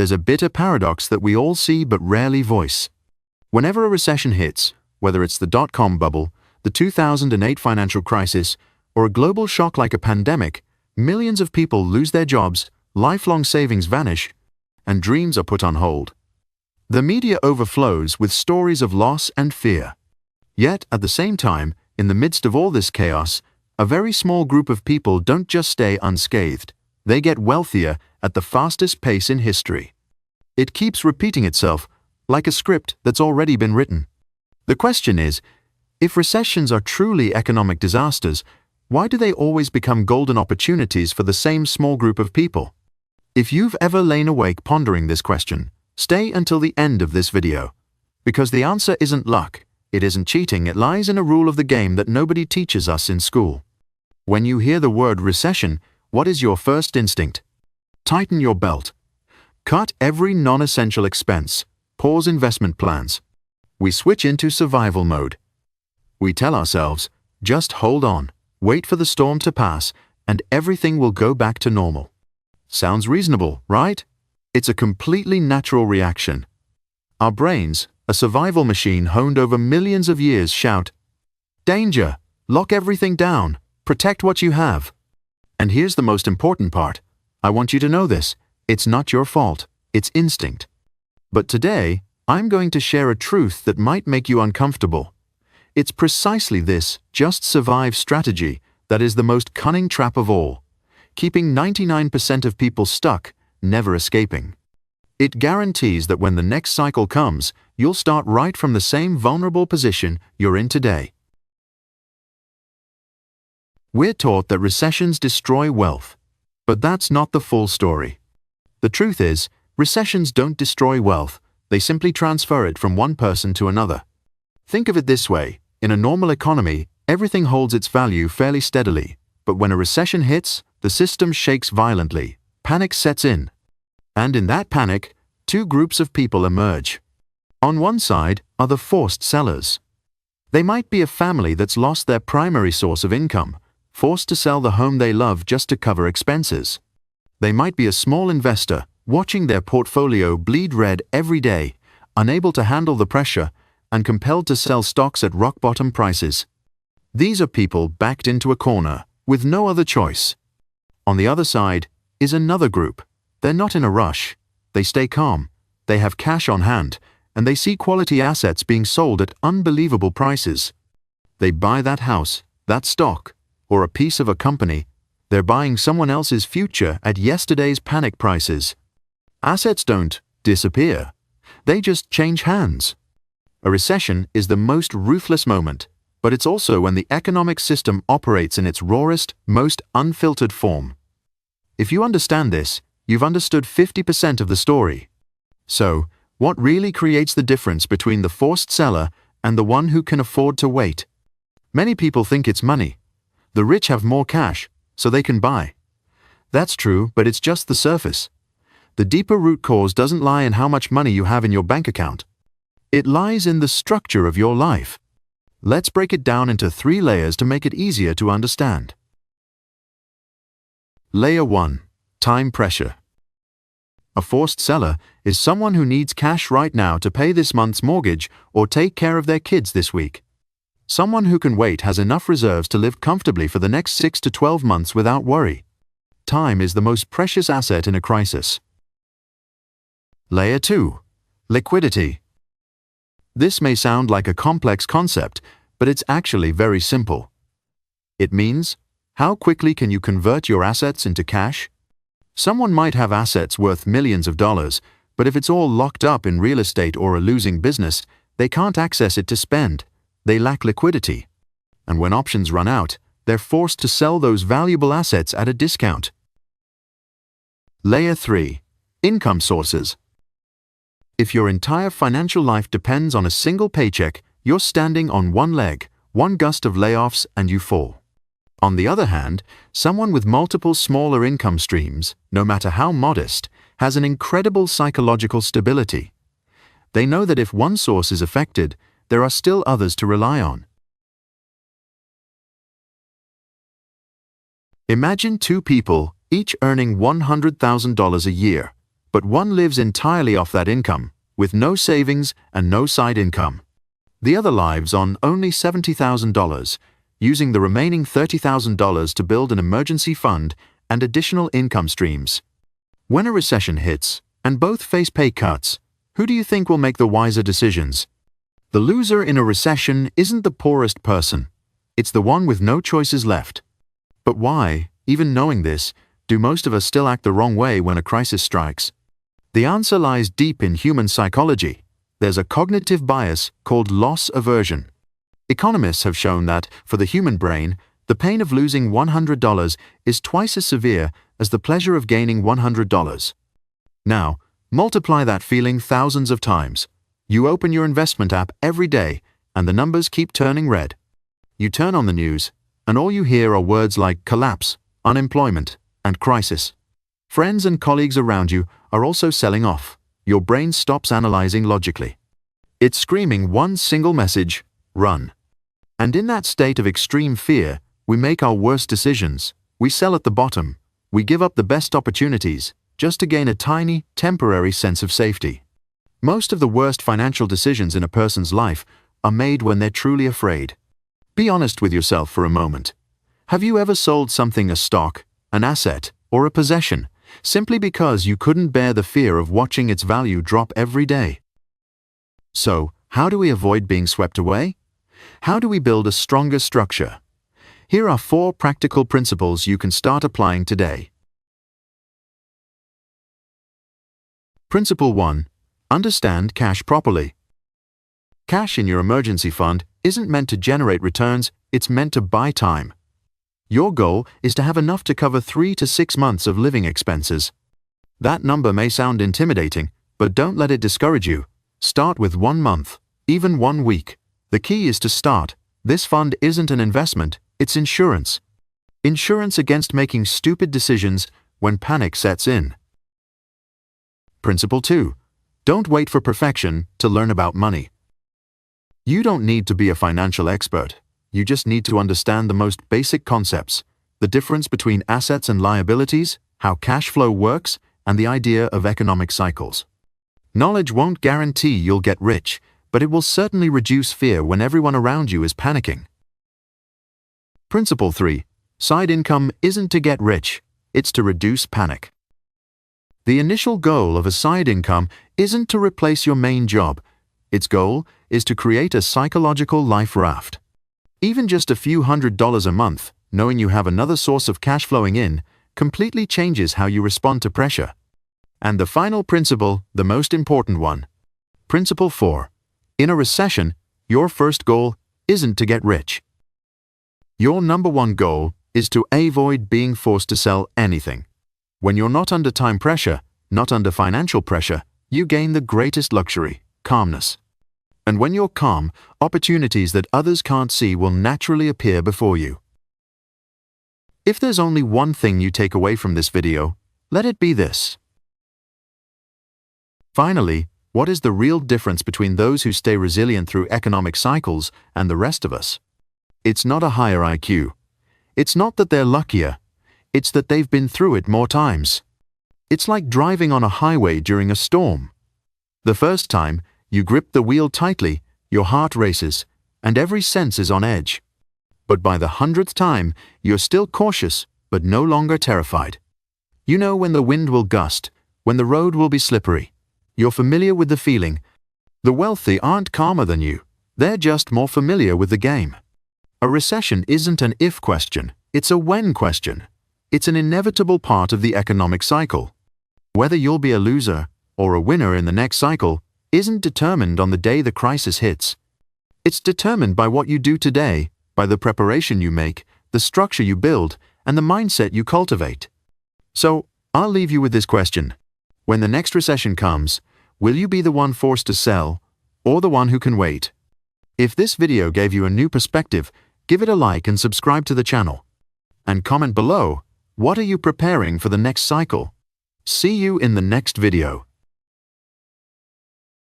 there's a bitter paradox that we all see but rarely voice. Whenever a recession hits, whether it's the dot-com bubble, the 2008 financial crisis, or a global shock like a pandemic, millions of people lose their jobs, lifelong savings vanish, and dreams are put on hold. The media overflows with stories of loss and fear. Yet, at the same time, in the midst of all this chaos, a very small group of people don't just stay unscathed. They get wealthier at the fastest pace in history. It keeps repeating itself, like a script that's already been written. The question is, if recessions are truly economic disasters, why do they always become golden opportunities for the same small group of people? If you've ever lain awake pondering this question, stay until the end of this video. Because the answer isn't luck, it isn't cheating, it lies in a rule of the game that nobody teaches us in school. When you hear the word recession, what is your first instinct? Tighten your belt. Cut every non-essential expense. Pause investment plans. We switch into survival mode. We tell ourselves, just hold on, wait for the storm to pass, and everything will go back to normal. Sounds reasonable, right? It's a completely natural reaction. Our brains, a survival machine honed over millions of years, shout, "Danger! Lock everything down! Protect what you have!" And here's the most important part. I want you to know this. It's not your fault. It's instinct. But today, I'm going to share a truth that might make you uncomfortable. It's precisely this just survive strategy that is the most cunning trap of all, keeping 99% of people stuck, never escaping. It guarantees that when the next cycle comes, you'll start right from the same vulnerable position you're in today. We're taught that recessions destroy wealth, but that's not the full story. The truth is, recessions don't destroy wealth, they simply transfer it from one person to another. Think of it this way, in a normal economy, everything holds its value fairly steadily, but when a recession hits, the system shakes violently, panic sets in. And in that panic, two groups of people emerge. On one side are the forced sellers. They might be a family that's lost their primary source of income, forced to sell the home they love just to cover expenses. They might be a small investor, watching their portfolio bleed red every day, unable to handle the pressure, and compelled to sell stocks at rock-bottom prices. These are people backed into a corner, with no other choice. On the other side is another group. They're not in a rush. They stay calm. They have cash on hand, and they see quality assets being sold at unbelievable prices. They buy that house, that stock, or a piece of a company. They're buying someone else's future at yesterday's panic prices. Assets don't disappear. They just change hands. A recession is the most ruthless moment, but it's also when the economic system operates in its rawest, most unfiltered form. If you understand this, you've understood 50% of the story. So, what really creates the difference between the forced seller and the one who can afford to wait? Many people think it's money. The rich have more cash, so they can buy. That's true, but it's just the surface. The deeper root cause doesn't lie in how much money you have in your bank account. It lies in the structure of your life. Let's break it down into 3 layers to make it easier to understand. Layer 1. Time pressure. A forced seller is someone who needs cash right now to pay this month's mortgage or take care of their kids this week. Someone who can wait has enough reserves to live comfortably for the next 6 to 12 months without worry. Time is the most precious asset in a crisis. Layer 2. Liquidity. This may sound like a complex concept, but it's actually very simple. It means, how quickly can you convert your assets into cash? Someone might have assets worth millions of dollars, but if it's all locked up in real estate or a losing business, they can't access it to spend. They lack liquidity. And when options run out, they're forced to sell those valuable assets at a discount. Layer 3. Income sources. If your entire financial life depends on a single paycheck, you're standing on one leg, one gust of layoffs, and you fall. On the other hand, someone with multiple smaller income streams, no matter how modest, has an incredible psychological stability. They know that if one source is affected, there are still others to rely on. Imagine 2 people, each earning $100,000 a year. but one lives entirely off that income, with no savings and no side income. The other lives on only $70,000, using the remaining $30,000 to build an emergency fund and additional income streams. When a recession hits, and both face pay cuts, who do you think will make the wiser decisions? The loser in a recession isn't the poorest person. It's the one with no choices left. But why, even knowing this, do most of us still act the wrong way when a crisis strikes? The answer lies deep in human psychology. There's a cognitive bias called loss aversion. Economists have shown that, for the human brain, the pain of losing $100 is twice as severe as the pleasure of gaining $100. Now, multiply that feeling thousands of times. You open your investment app every day, and the numbers keep turning red. You turn on the news, and all you hear are words like collapse, unemployment, and crisis. Friends and colleagues around you are also selling off. Your brain stops analyzing logically. It's screaming one single message: run. And in that state of extreme fear, we make our worst decisions. We sell at the bottom. We give up the best opportunities, just to gain a tiny, temporary sense of safety. Most of the worst financial decisions in a person's life are made when they're truly afraid. Be honest with yourself for a moment. Have you ever sold something, a stock, an asset, or a possession, simply because you couldn't bear the fear of watching its value drop every day? So, how do we avoid being swept away? How do we build a stronger structure? Here are 4 practical principles you can start applying today. Principle 1. Understand cash properly. Cash in your emergency fund isn't meant to generate returns, it's meant to buy time. Your goal is to have enough to cover 3 to 6 months of living expenses. That number may sound intimidating, but don't let it discourage you. Start with 1 month, even 1 week. The key is to start. This fund isn't an investment, it's insurance. Insurance against making stupid decisions when panic sets in. Principle 2. Don't wait for perfection to learn about money. You don't need to be a financial expert. You just need to understand the most basic concepts, the difference between assets and liabilities, how cash flow works, and the idea of economic cycles. Knowledge won't guarantee you'll get rich, but it will certainly reduce fear when everyone around you is panicking. Principle 3. Side income isn't to get rich, it's to reduce panic. The initial goal of a side income isn't to replace your main job. Its goal is to create a psychological life raft. Even just a few $100s a month, knowing you have another source of cash flowing in, completely changes how you respond to pressure. And the final principle, the most important one. Principle 4. In a recession, your first goal isn't to get rich. Your number 1 goal is to avoid being forced to sell anything. When you're not under time pressure, not under financial pressure, you gain the greatest luxury, calmness. And when you're calm, opportunities that others can't see will naturally appear before you. If there's only one thing you take away from this video, let it be this. Finally, what is the real difference between those who stay resilient through economic cycles and the rest of us? It's not a higher IQ. It's not that they're luckier. It's that they've been through it more times. It's like driving on a highway during a storm. The first time, you grip the wheel tightly, your heart races, and every sense is on edge. But by the 100th time, you're still cautious, but no longer terrified. You know when the wind will gust, when the road will be slippery. You're familiar with the feeling. The wealthy aren't calmer than you. They're just more familiar with the game. A recession isn't an if question, it's a when question. It's an inevitable part of the economic cycle. Whether you'll be a loser or a winner in the next cycle isn't determined on the day the crisis hits. It's determined by what you do today, by the preparation you make, the structure you build, and the mindset you cultivate. So, I'll leave you with this question. When the next recession comes, will you be the one forced to sell, or the one who can wait? If this video gave you a new perspective, give it a like and subscribe to the channel. And comment below, what are you preparing for the next cycle? See you in the next video.